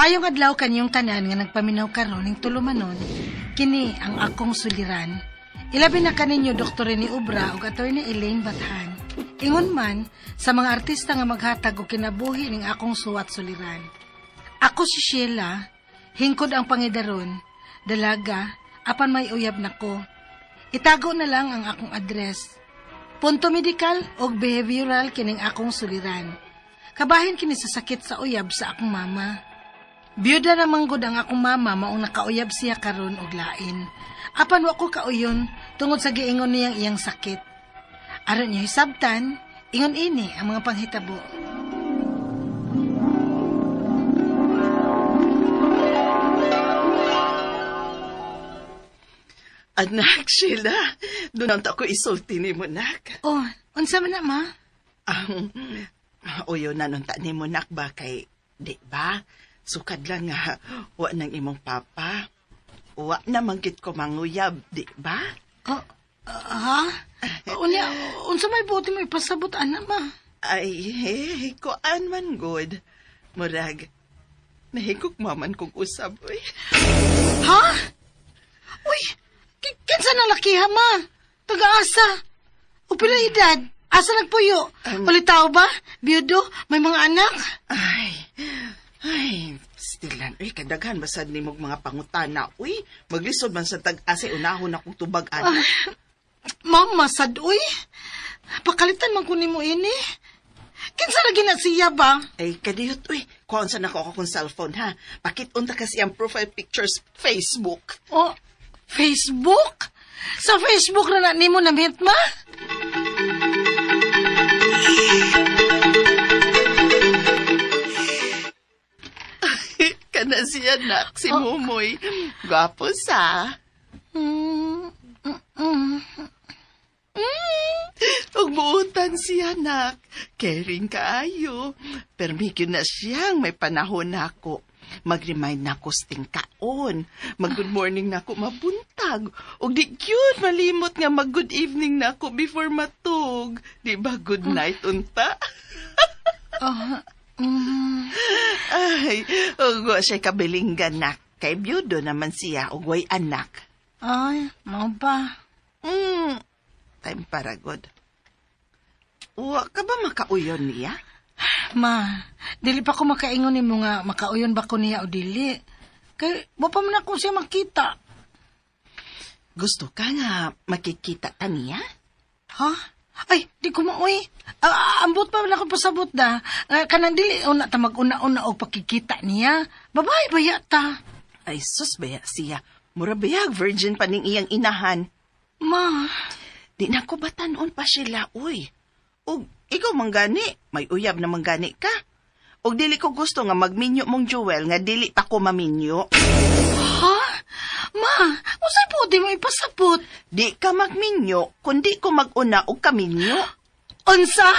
Maayong adlaw kanyong tanan nga nagpaminaw karon ning tulumanon, kini ang akong suliran. Ilabi na kaninyo Dr. ni Ubra ug Attorney Elaine Bathan. Ingon man sa mga artista nga maghatag og kinabuhi ning akong suwat suliran. Ako si Sheila, hingkod ang pangidaron, dalaga, apan may uyab nako. Itago na lang ang akong address. Punto medikal o behavioral kining akong suliran. Kabahin kini sa sakit sa uyab sa akong mama. Biyuda na manggod ang akong mama maong nakauyab siya karon og lain. Apan wa ko kauyon tungod sa giingon niyang iyang sakit. Aron niyo hisabtan, ingon ini ang mga panghitabo. Anak, Sheila, doon ang ako isulti ni mo, nak. Oh, unsa man na, ma? Uyo na nung ta ni mo, nak, ba kay, di ba? Sukad lang nga, wa nang imong papa. Wa na manggit ko manguyab, di ba? Ha? Unya, unsa may buti mo ipasabot, ana, ma? Ay, koan man, good. Murag, nahigok maman kong usab, uy. Ha? Uy, kinsa na laki ha, ma? Taga-asa? O pila edad? Asa nagpuyo? Ulitaw ba? Biyudo? May mga anak? Ay, stilan, uy, kadaghan basad ni mong mga pangutana, uy. Maglisod man sa tag-ase, unahon akong tubag, anak. Mama, sad, uy. Pakalitan man kunin mo ini. Kinsa lagi na siya ba? Ay, kadiyot, uy. Kuhaan sa nako akong cellphone, ha? Pakit-unta kasi ang profile pictures Facebook. Oh, Facebook? Sa Facebook na nimo na-meet, ma? Kana siya, nak, si Mumoy. Gwapo sa. Ug buutan siya, nak. Caring kaayo. Permikyo na siyang may panahon nako. Mag-remind na ko stingkaon. Mag-good morning na ako mabuntag. O di cute, malimot nga mag-good evening na ako before matug. Di ba good night unta? Ay, ugwa siya kabilinggan nak. Kay byudo naman siya, ugway anak. Ay, mau ba? Time para good. Uwa ka ba makauyon niya? Ma, dili pa ko makaingon ni mo nga makauyon ba ko niya o dili. Kay, pa man ako siya makita. Gusto ka nga makikita ta niya? Ha? Ay, di ko mauwi. Ambot pa man ako pasabot da. Kanang dili, una ta mag-una-una o pakikita niya. Babae ba yata? Ay, sus baya siya. Mura bayag, virgin pa ning iyang inahan. Ma. Di na ko batanon pa sila, uy. O, ikaw manggani, may uyab na manggani ka. O dili ko gusto nga magminyo mong jewel nga dili pa ko maminyo. Ha? Ma, usay po di mo ipasabot. Di ka magminyo, kundi ko mag-una o kaminyo. Unsa?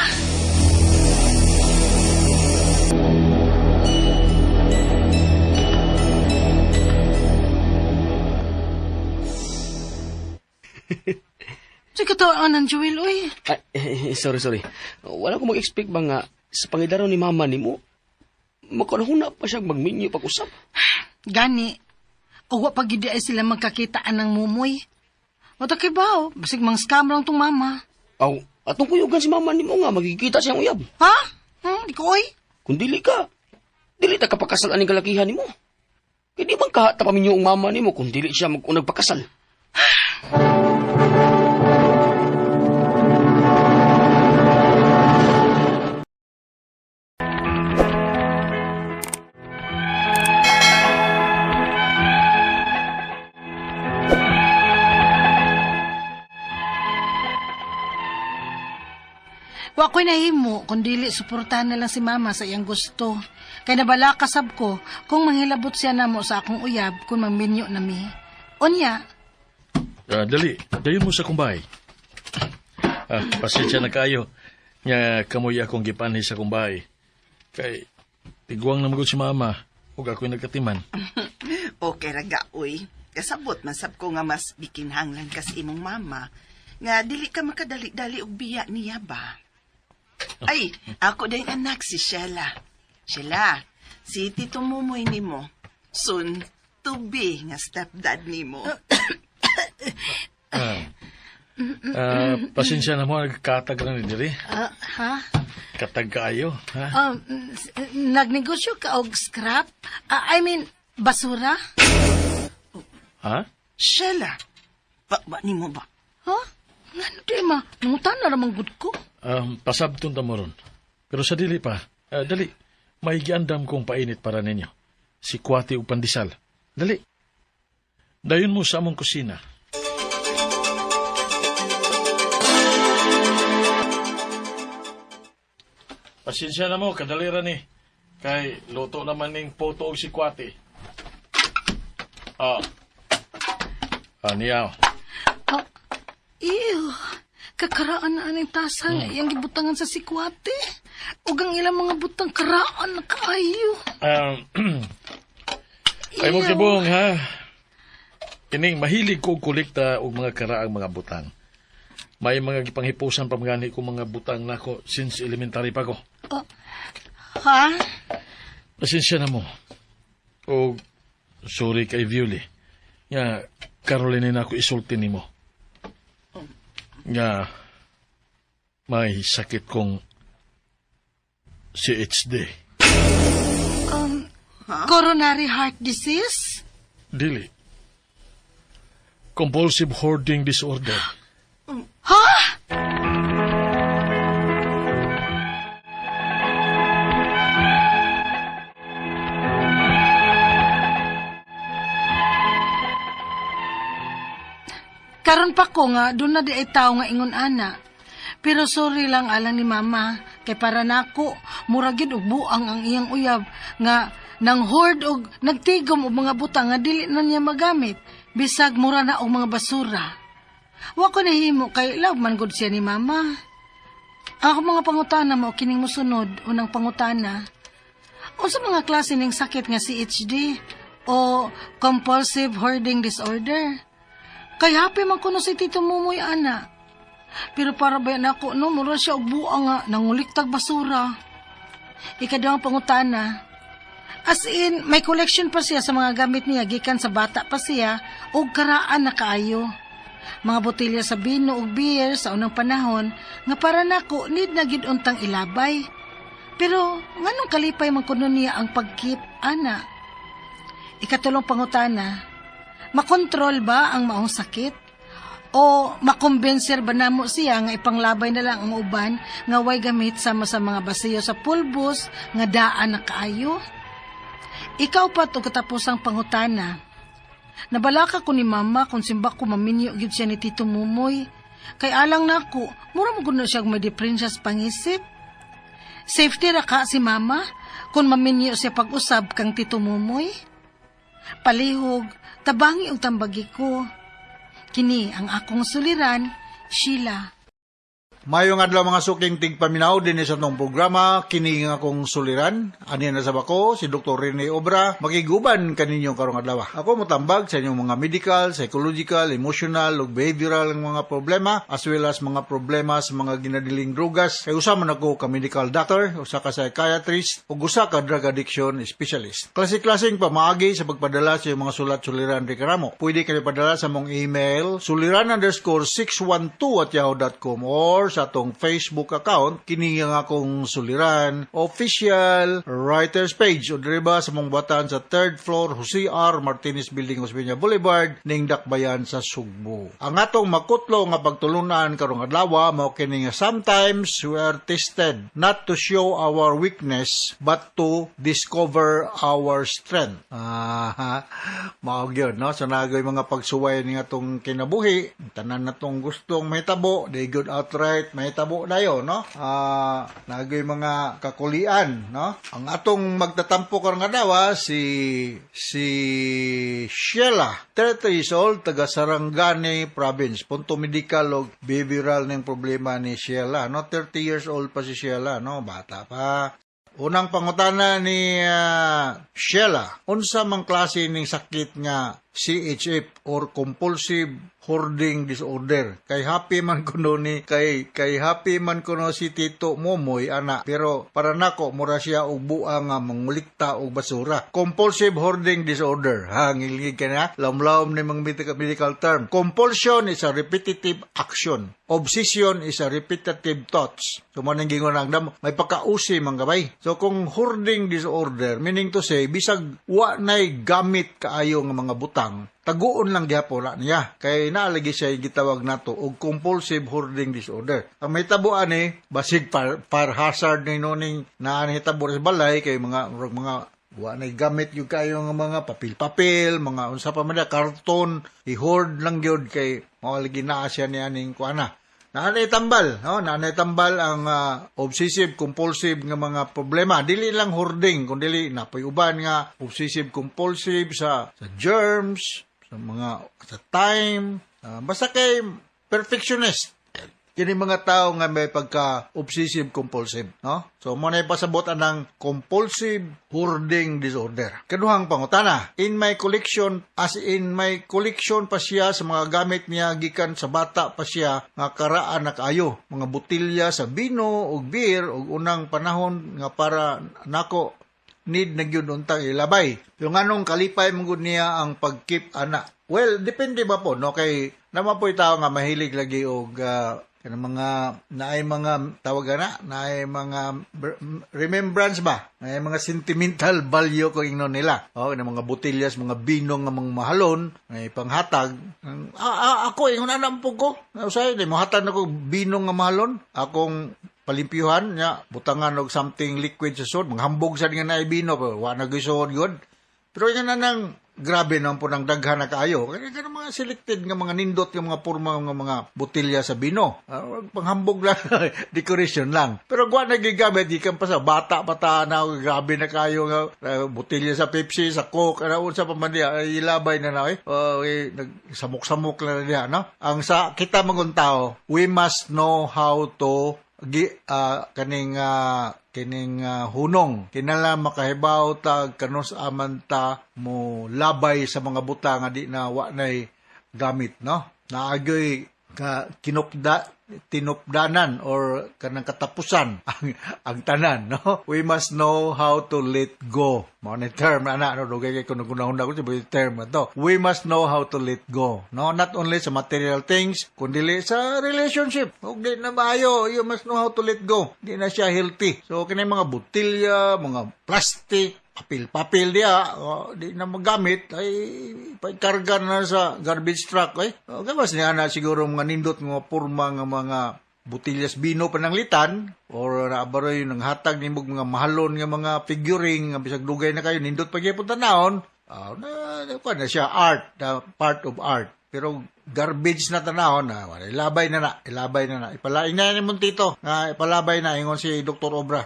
Sige tawaan ng Joel, uy. Sorry. Wala ko mag-expect ba nga sa pangidaron ni mama ni mo, makanahuna pa siya magminyo pag-usap. Gani. O wa pagidi ay sila magkakitaan ng mumoy. Wata kay ba, basig mang scam lang tong mama. Aw, atong kuyugan si mama ni mo nga, magkikita siyang uyab. Ha? Di ko, oy. Kung dili ka, dili ta kapakasal aning kalakihan ni mo. Kaya di bang kahata paminyo ang mama ni mo kung dili siya mag-unag pakasal. Wa ko'y nahimo, kung dili suportahan na lang si mama sa iyang gusto. Kaya nabala kasab ko kung manghilabot siya namo sa akong uyab kung maminyo na mi. Unya. Dali, dayon mo sa kumbay. Pasensya na kayo. Nga kamoy akong gipanhi sa kumbay. Kay, tigwang na magod si mama. Huwag ako'y nagkatiman. Okay raga, uy. Kasabot masab ko nga mas bikinhang lang kas imong mama. Nga dili ka makadali-dali og biya niya ba? Ay, ako din anak si Sheila. Sheila, Si Tito Mumoy nimo. Soon to be nga stepdad nimo. Pasensya na mo, nagkatag na ni diri. Ha? Katag kaayo, ha? Nagnegosyo ka og scrap? I mean, basura? Ha? Sheila, ba nimo ba? Ha? Nga, di ma. Nangutan na ramang good ko. Pasabton ta mo ron. Pero sa dili pa, dali, may giandam kong painit para ninyo. Si Kwati ug pandesal. Dali. Dayon mo sa among kusina. Pasensya na mo, kadalira ni. Kay luto naman ning poto og si Kwati. Niyaw. Ew. Kakaraan na aning tasa nga iyang gibutangan sa sikwate. Ug ang ilang mga butang karaan na kaayo. Ay mo kibong, ha? Kining mahilig ko og kolekta og mga karaang mga butang. May mga gipanghipusan pa mga ko mga butang nako since elementary pa ko. Ha? Pasensya na mo. O sorry kay Violi. Nga, Caroline na ako isulti ni mo. Nga, may sakit kong CHD. Coronary heart disease? Dili. Compulsive hoarding disorder. Ha? Karon pa ko nga, doon na di ay tao nga ingon ana. Pero sorry lang alang ni mama, kay para nako, muragid og buang ang iyang uyab, nga nang hoard og nagtigom og mga butang nga dili na niya magamit, bisag mura na og mga basura. Wa ko nahimo kay love man gud siya ni mama. Ako mga pangutana mo kining mosunod, unang pangutana. Unsa mga klase ning sakit nga CHD o compulsive hoarding disorder? Kay happy man kuno si Tito Mumoy ana. Pero para ba nako no mura siya og buang nga nanguliktag basura. Ikaduhang pangutana. As in, may collection pa siya sa mga gamit niya gikan sa bata pa siya og karaan na kaayo. Mga botelya sa bino ug beer sa unang panahon nga para nako need na gid untang ilabay. Pero nganong kalipay man kuno niya ang pagkip ana? Ikatulong pangutana. Makontrol ba ang maong sakit? O makombenser ba namo siya nga ipanglabay na lang ang uban nga way gamit sama sa mga basiyo sa pulbos nga daan na kaayo? Ikaw pa to katapusang pangutana. Nabalaka ko ni mama kung simba ko maminyo gid siya ni Tito Mumoy. Kay alang nako, mura mo gud na siya may depresya sa pangisip. Safety ra ka si mama kung maminyo siya pag-usab kang Tito Mumoy. Palihog, tabangi og tambagi ko. Kini ang akong suliran, Sheila. Mayong adlaw mga suking tigpaminaw din sa itong programa, kini nga akong suliran. Ani na sa bako, si Dr. Rene Obra, makiguban kaninyong karong adlaw. Ako motambag sa inyong mga medical, psychological, emotional, ug behavioral ng mga problema, as well as mga problema sa mga ginadiling drugas. Kay usa man ako ka medical doctor, usa ka psychiatrist, ug usa ka drug addiction specialist. Klase-klaseng pamaagi sa pagpadala sa iyong mga sulat-suliran di karamo. Pwede kayo padala sa mong email, suliran_612@yahoo.com or sa atong Facebook account, kini nga akong suliran, official writers page, o diriba sa mong batan sa 3rd floor, Jose R. Martinez Building, Osmeña Boulevard, ning Dakbayan sa Sugbo. Ang atong makutlo nga pagtulunan karong adlaw, mao kini nga sometimes we are tested not to show our weakness but to discover our strength. Mao gyud no, so nagoy mga pagsuway ning atong kinabuhi, tanan natong gustong mahitabo, they good outright mahitabo dayo no. Nagoy mga kakulian no. Ang atong magtatampo karong adlaw si Sheila, 30 years old, taga Sarangani Province. Punto medical o behavioral ning problema ni Sheila no. 30 years old pa si Sheila no, bata pa. Unang pangutana ni Sheila, unsa mang klase ning sakit nga CHF or compulsive hoarding disorder. Kay happy man kuno ni kay happy man kuno si Tito Momoy ana, pero para nako mura siya og buang nga mangulikta og basura. Compulsive hoarding disorder. Ha, ngilgig ka na? Lamlaom ni mga medical term. Compulsion is a repetitive action. Obsession is a repetitive thoughts. So manang gingon ang may pagkausi man gabay. So kung hoarding disorder, meaning to say bisag wa nay gamit kaayo nga mga butang, taguon lang gyapon na niya. Kay naalagi siya gitawag nato og compulsive hoarding disorder. Ang may tabo ani basig par hazard ni noning na hitabo sa balay kay mga wa nay gamit yung kayo nga mga papel-papel, mga unsa pa man karton, i-hoard lang gyud kay mao lagi naa siya ni aning kuana. Nanay tambal, no? Nanay tambal ang obsessive compulsive nga mga problema. Dili lang hoarding, kundi napoy uban nga obsessive compulsive sa germs, sa mga sa time, basta kay perfectionist. Kini mga tao nga may pagka-obsessive compulsive, no? So mo na pasabot anang compulsive hoarding disorder. Kaduhang pangutana, in my collection pa siya sa mga gamit niya gikan sa bata pa siya nga karaan na kaayo, mga botilya sa bino ug beer ug unang panahon nga para nako need na gyud untang ilabay. Yung anong kalipay mong niya ang pagkeep ana. Well, depende ba po, no? Kay naman po tao nga mahilig lagi og kanang mga naay mga tawag naay mga remembrance ba, naay mga sentimental value ko ingnon nila. Kanang mga botilyas, mga binong nga mga mahalon, may panghatag. Ako ingon anam po ko. Usay di mohatag nako binong nga mahalon. Akong palimpyuhan nya butangan og something liquid sa sod, manghambog sa nga naay bino, wa na gisod gyud. Pero yan na nang grabe naman po ng daghan na kaayo. Kaya mga selected nga mga nindot nga mga purma nga mga botilya sa bino. Panghambog lang, decoration lang. Pero guwa nagigamit, di kan pa sa bata na, grabe na kayo nga botilya sa Pepsi, sa Coke, unsa pa man niya, ilabay na na, samok-samok lang na niya, no? Ang sa kita mga tao, we must know how to kining hunong kinala makahibaw tag kanus amanta mo labay sa mga butang nga di na wa nay gamit, no? Naagay tinupdanan or kanang katapusan ang tanan, no? We must know how to let go. Mao ni term ana no dugay kay kuno ko sa term to. We must know how to let go. No, not only sa material things, kundi sa relationship. Ug di na maayo, you must know how to let go. Di na siya healthy. So kini mga botilya, mga plastic, papel dia, di na magamit, ay paikarga na sa garbage truck, gawas niya na siguro mga nindot, mga purma, mga botilyas bino pananglitan, or naabaroy ng hatag ni mga mahalon nga mga figuring, nga bisag dugay na kayo, nindot pagyapon tanahon, na siya art, part of art. Pero garbage na tanahon, ilabay na. Ipalaing na ni Montito, ipalabay na, ingon si Dr. Obra.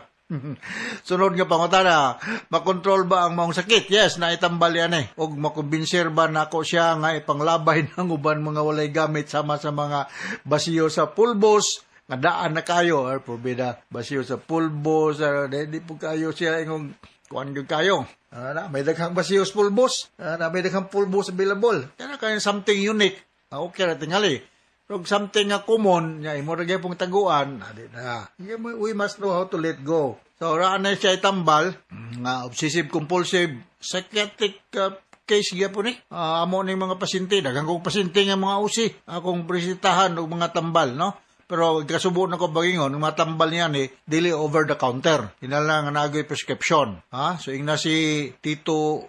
Sunod nga pangutana, makontrol ba ang maong sakit? Yes, naitambal yan og makumbinser ba nako siya nga ipanglabay ng uban mga walay gamit sama sa mga basiyo sa pulbos, nga daan na kayo, or probida basiyo sa pulbos, di po kayo siya ingong kuan gyud kayo. May daghang basiyo sa pulbos, may daghang pulbos available. Kaya something unique. Okay ra tingali. Pero something nga common, imo ra gyud pong taguan, we must know how to let go. So, raan na siya itambal, nga obsessive compulsive psychiatric case gyapon amo ni mga pasyente, daghang kong pasyente nga mga usi, akong presentahan og mga tambal, no? Pero kasubo na ko bagingon, mga tambal niyan dili over the counter. Hinala nga nagoy prescription. So, ingna si Tito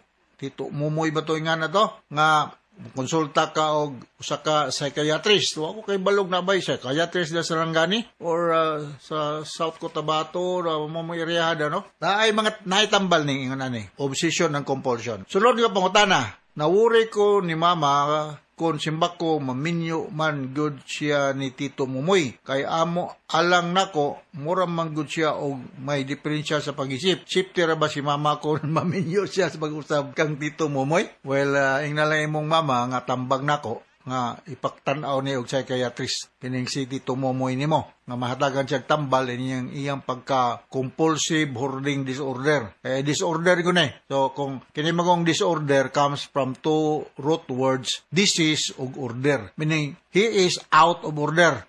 Mumoy ba to nga na to? Nga konsulta ka og usa ka psychiatrist. Ako kay balog na bay psychiatrist na Sarangani or sa South Cotabato or mamoy area no. Ay mga naitambal ning ingon ani, obsession and compulsion. Sulod nga pangutana, nawuri ko ni mama kung simbak ko maminyo man good siya ni Tito Mumoy. Kay amo alang nako, mura man good siya o may diferensya sa pag-isip. Sipti ra ba si mama ko maminyo siya sa pag-usab kang Tito Mumoy? Well, ingnalang imong mama nga tambag nako. nga ipaktan-aw ni og psychiatrist kining city tumomoy nimo nga mahatagan siya tambal iyang pagka-compulsive hoarding disorder. Disorder ko na. So, kung kinimagong disorder comes from two root words, disease ug order. Meaning, he is out of order.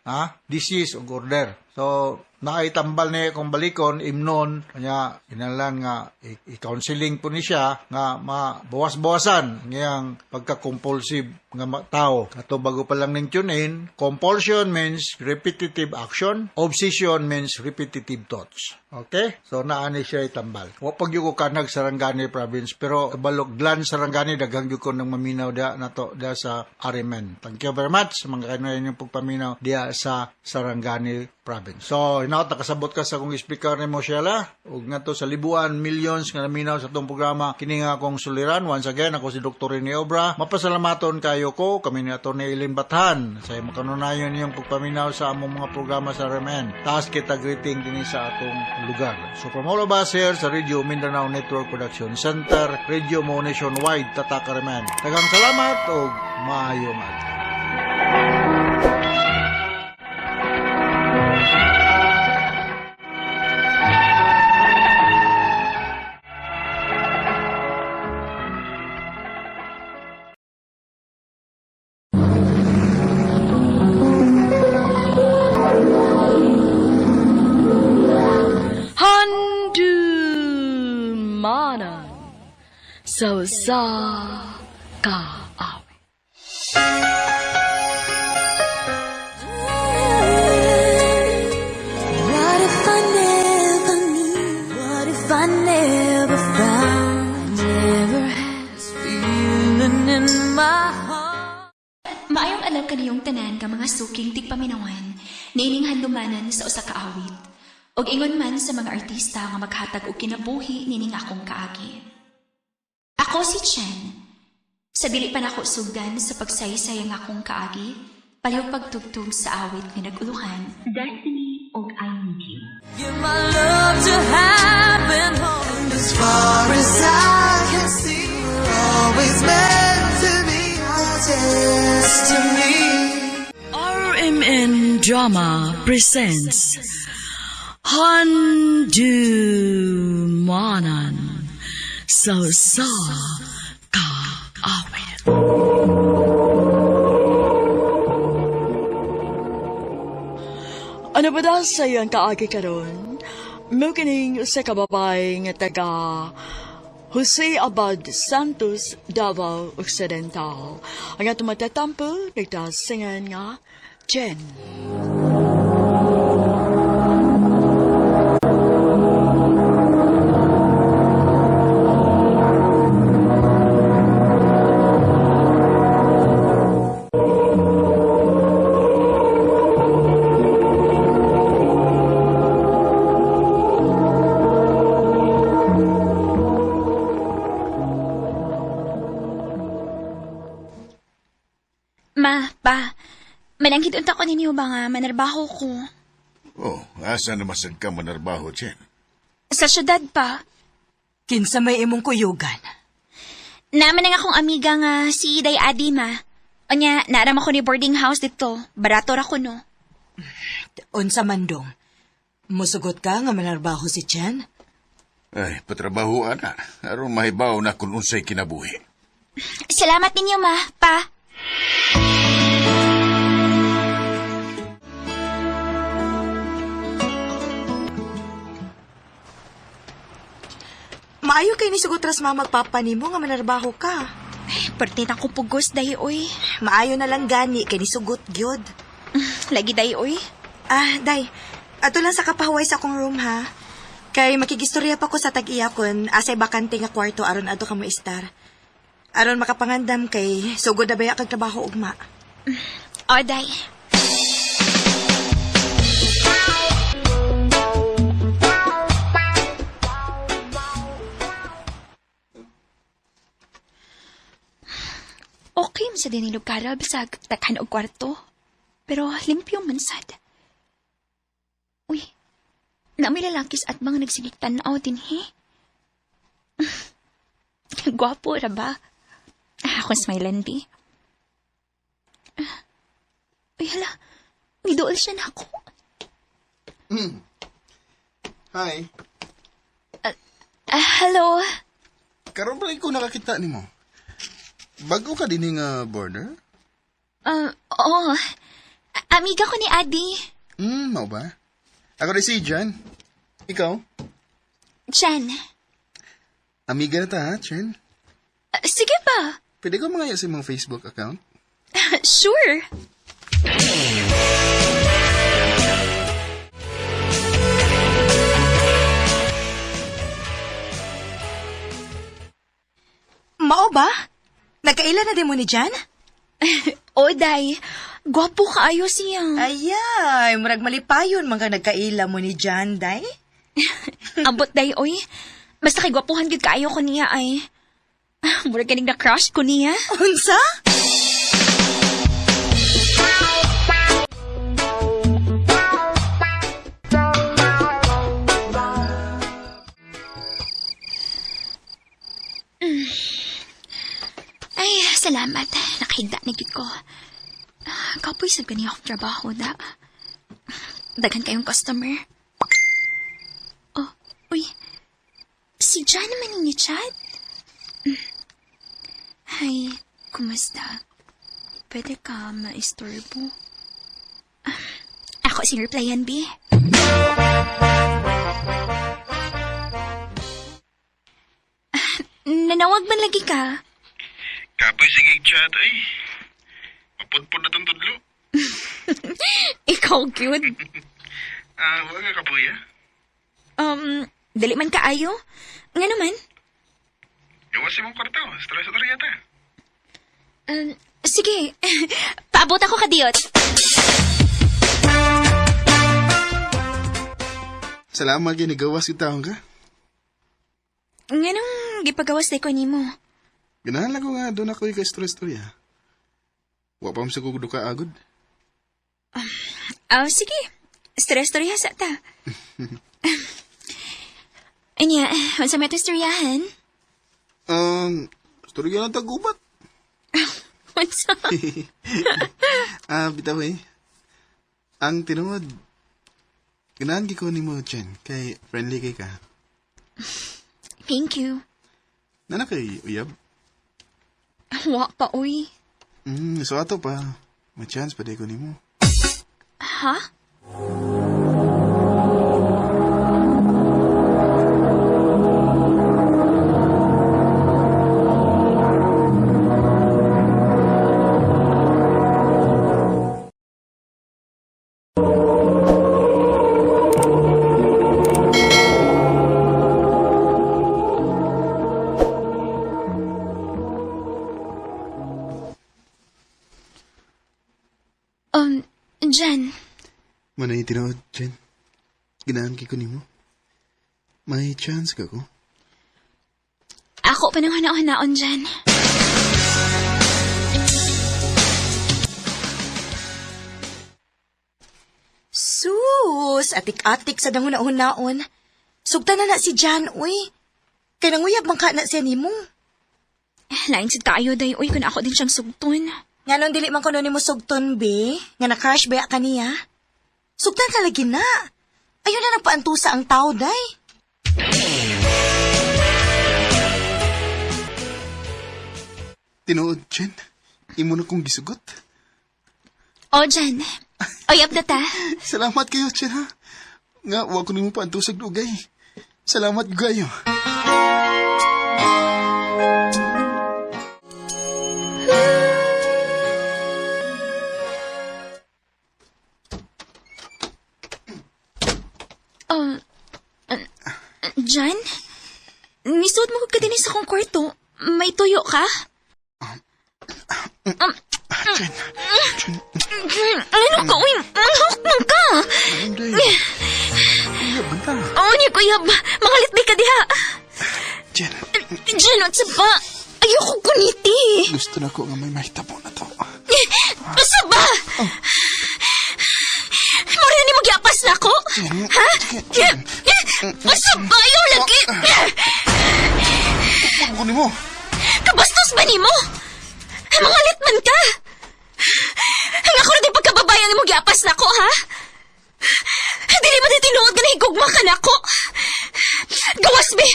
Disease ug order. So, naitambal niya kung balikon, imnon, kanya, inalan nga, i-counseling po ni siya, nga mabawas-bawasan ngayang pagka-compulsive nga tao. Ato bago pa lang ning tune-in, compulsion means repetitive action, obsession means repetitive thoughts. Okay? So, naani siya itambal. Wapag yung kanag Sarangani province, pero balok glan Sarangani, daghang yung ko ng maminaw da sa Arimen. Thank you very much sa mga kanayan yung pagpaminaw dia sa Sarangani province. So, nakasabot ka sa kong speaker ni Moshela, ug nga to sa libuan, millions nga naminaw sa itong programa, kini nga akong suliran. Once again, ako si Dr. Rene Obra. Mapasalamaton kayo ko, kami ni Atty. Eileen Bathan. Sa makanunayon yung pagpaminaw sa among mga programa sa Arimen. Taas kita greeting din sa atong lugar. So from all of us here sa Radio Mindanao Network Production Center, Radio Mo Nationwide, Tatak Arimen. Daghang salamat o maayong adlaw. Handumanan so sa kaawi. What if I never knew? What if I never found? Never has feeling in my heart. Maayong alam kaniyong tanan ka mga suking tigpaminawan, nining handumanan sa usa ka awit. Og ingon man sa mga artista nga maghatag og kinabuhi nining akong kaagi. Ako si Chen. Sa dili pa nako sugdan sa pagsaysay ang akong kaagi, palihog pagtugtog sa awit nga naguluhan, Destiny og I Need You. Give my love to happen home. As far as I can see, we're always meant to be our destiny. RMN Drama presents Handumanan so sa kaawi. Ano ba daw sa iyang kaagi karon? Mo kining usa ka babae nga taga Jose Abad Santos, Davao Occidental. Ang atong matatampo, nagtasingan nga Jen. Mananggit unta ko ninyo ba nga manarbaho ko? Oh, asa na masag ka manarbaho, Chen? Sa syudad pa. Kinsa may imong kuyugan. Naman ang akong amiga nga si Day Adima. O niya, naaram ako ni boarding house dito. Barato ra ko no. Unsa man dong? Musugot ka nga manarbaho si Chen? Ay, patrabaho ana. Aron mahibaw na kung unsay kinabuhi. Salamat ninyo, ma, pa. Maayo kay ni sugot ras magpapa nimo nga manarbaho ka. Pertit ako pugos, day, oy. Maayo na lang gani kay ni sugot gyud. Lagi, day, oy. Day, ato lang sa kapahuway sa akong room, ha? Kay makigistorya pa ko sa tag-iyakon, asay bakante nga kwarto aron ato ka mo istar. Aron makapangandam kay sugod na baya kag trabaho ugma. O, day. Okay, sa dinilog karab sa takhan og kwarto. Pero limpyo man sad. Uy, na may lalakis at mga nagsiliktan na din, he? Gwapo ra ba? Ako smilan, di. Ay, hala. Nidool siya na ako. Hi. Hello? Karon ba ko nakakita nimo? Bago ka din nga border? Oo. Amiga ko ni Adi. Mao ba? Ako rin si Jan. Ikaw? Jan. Amiga na ta, ha, Jan? Sige pa. Pwede ko mga sa mong Facebook account? Sure. Mao ba? Nagkaila na din mo ni Jan? Day. Gwapo kaayo siya. Ayay, murag malipayon mga nagkaila mo ni Jan, day? Ambot, day, oy. Basta kay gwapuhan gid kaayo ko niya ay. Murag kaning na-crush ko niya. Unsa? Ay, salamat. Nakahigda na gid ko. Kapoy sa gani akong trabaho da. Daghan kayong customer. Oh, uy. Si Jan naman ni chat. Hi, kumusta? Pwede ka maistorbo? Ako si replyan, B. Nanawag man lagi ka? Kapoy, sige chat, ay. Mapudpud na itong tudlo. Ikaw cute. Huwag ka kapoy, ha? Dali man kaayo? Nga naman? Gawas mong kwarto, stress na rin yata. Sige. Paabot ako kadiyot. Salamat yun, gawas yung taong ka. Nga nang gipagawas day ko ni mo. Ganahan lang ko nga, doon ako yung ka-stress-storya. Wa pa sa kukudo ka agod. Sige. Stress-storya sa ta. Anya, unsa may istoryahan? Storya lang tagubat. Unsa? Bitaw eh. Ang tinuod, ganahan ko ni mo, Chen, kay friendly kay ka. Thank you. Nana kay uyab? Wa pa, uy. So ato pa, may chance pa di ko ni mo. Ha? Jan. Manay tinuod, Chen. Ganahan ko ni mo. May chance ka ko. Ako pa nang hanaon Jan. Sus, atik-atik sa danguna-hunaon. Sugta na si Jan, uy. Kaya nanguyab man ka na siya ni mo. Lain sid kaayo day, uy, kung ako din siyang sugton. Nga nung dili man ko ni mo sugton, be. Nga na-crush ba ka niya? Sugtan ka lagi na. Ayun na nagpaantusa ang tao, day. Tinuod, Chen. Imo na kong gisugot. O, Jan. Oyab na ta. Salamat kayo, Chen, ha? Nga, wag ko nimo pa antusag dugay. Salamat gayo. Jan? Nisuot mo ka din sa kong kwarto. May tuyo ka? Chen. Ano ka? Uy, manghawak man ka. Anday. Uyab, banta. Oo, niya kuyab. Mangalit ba ka diha? Chen. Jan, at sa ba? Ayoko kuniti. Gusto na ko nga may mahitabo na to. Asa ba? Mura ni mag-iapas na ako? Ha? Asa ba? Ayaw lagi. Huwag ko ni mo. Kabastos ba ni mo? Mangalit man ka. gawas na ko, ha? Dili ba di tinuod nga nahigugma ka na ko? Gawas, be!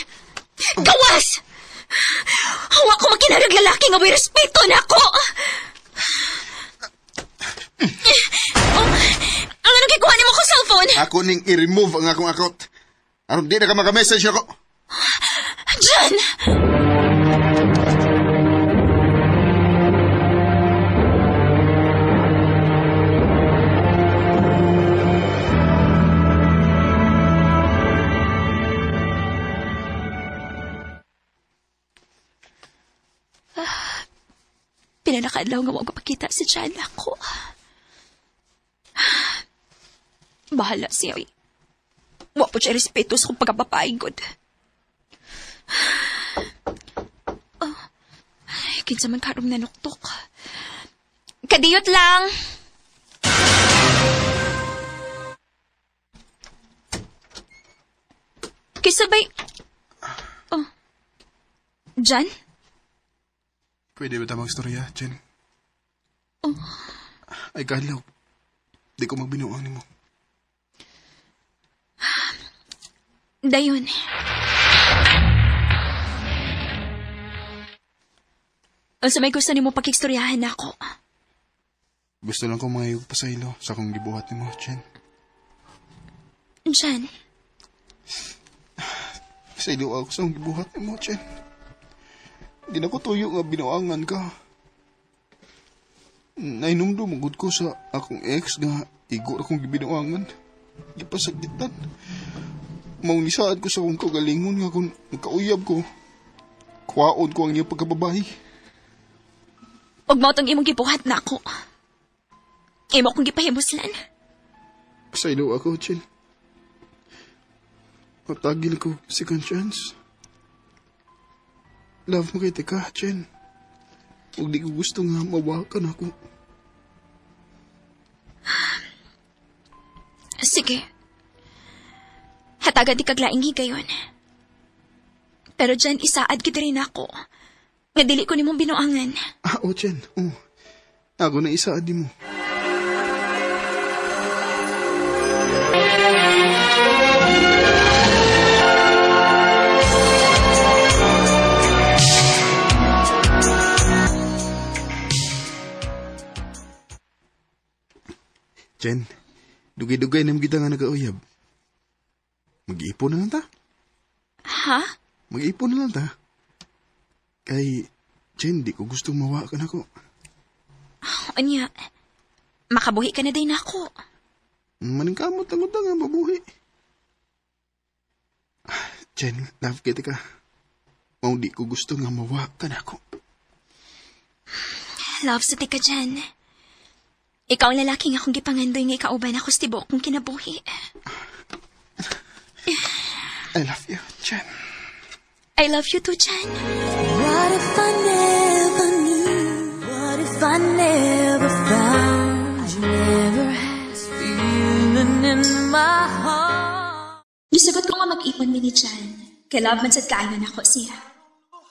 Gawas! Hawa ko makinarag lalaki nga may respeto na ko! Ang ano kikuha ni mo ko cellphone? Ako ning i-remove ang akong account. Aron di na ka maka-message ako. John! Pinanakadlaw nga wag mapakita si John ako. Bahala siya. Wa po siya respeto sa kong pagkapapaigod. Kinsa man karong nanuktok. Kadiyot lang. Kisabay. Oh. Jan? Pwede ba tamang istorya, Jen? Oh. Ay, kahalaw. Di ko magbinuang ni mo. Dayon. Sa may gusto ni mo pag-istoryahan ako. Gusto lang ko mangayog pa sa ilo sa kong gibuhat ni mo, Jen. Jan? Sa ilo ako sa kong gibuhat ni mo, Jen. Di na ko tuyo nga binuangan ka. Nainumdum magud ko sa akong ex nga igo akong gibinuangan. Gipasagitan. Maunisaad ko sa akong kagalingon nga kung nagkauyab ko. Kuwaon ko ang iyong pagkababae. Huwag mo itong imong gibuhat na ako. Imo kong gipahimuslan. Sa ilo ako, Jen. Matagil ko second chance. Love mo kay ka, Jen. Huwag di ko gusto nga mawakan ako. Sige. Hatagan di kaglaing gayon. Pero dyan, isaad kita rin ako. Nga dili ko ni mong binuangan. O, Jen. Ako na isaad di mo. Jen, dugay-dugay na kita nga nag-auyab. Mag-iipon na lang ta. Ha? Mag-iipon na lang ta. Kay, Jen, di ko gustong mawakan ako. Anya, makabuhi ka na din ako. Maningkamot ang nga mabuhi. Jen, love kita ka. Mau di ko gusto nga mawakan ako. Love sa tika dyan. Ikaw ang lalaki nga akong gipangandoy nga ikauban ako sa tibok kong kinabuhi. I love you, Jen. I love you too, Jan. What if I never knew? What if I never found? I never had this feeling in my heart. Gisugot ko nga mag-ipon mi ni Jan. Kay love man sad kaayo na ako siya.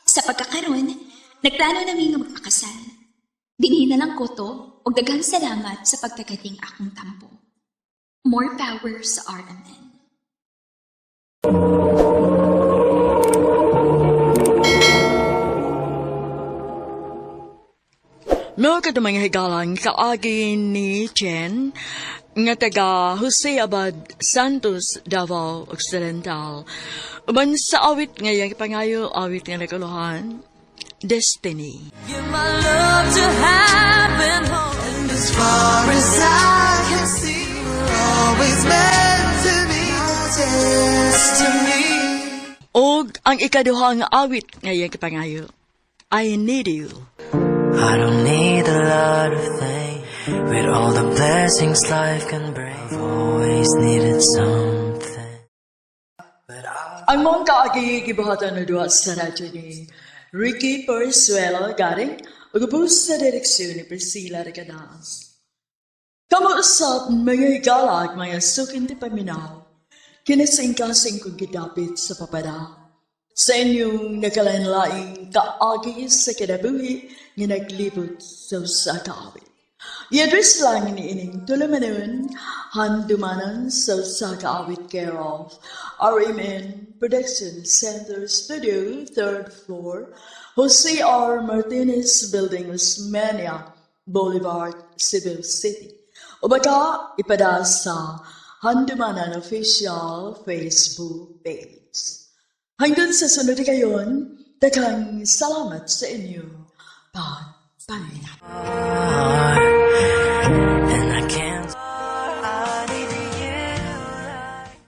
Sa pagkakaroon, nagplano namin nga magpakasal. Dinhin na lang ko to, o daghang salamat sa pagtagating akong tampo. More power sa RMN. No kada mga higalang kaagi ni Jen nga taga Jose Abad Santos, Davao Occidental. Uban sa awit nga yung ipangayo, awit nga naguluhan, Destiny. Give my love to happen home. And as far as I can see, we're always meant to be. Destiny. Og ang ikaduhang awit nga yung ipangayo, I Need You. I don't need a lot of things. With all the blessings life can bring, I've always needed something. Ang mong kaagi gibuhatan na duwa sa radyo ni Ricky Persuelo garing ugubos sa direksyon ni Priscilla Regadas. Kamuusap mga higalag mga sukin di paminaw, kinasing-kasing kong gidapit sa papada. Sa inyong nakalanlaing kaagi sa kinabuhi nga naglibot sa kaawit. I-address lang ni ining tulumanon, handumanan sa kaawit care of RMN Production Center Studio, 3rd floor, Jose R. Martinez Building, Osmeña Boulevard, Cebu City. O baka ipada sa Handumanan Official Facebook page. Hanggang sa sunod kayon, daghang salamat sa inyo. Pagpahinga.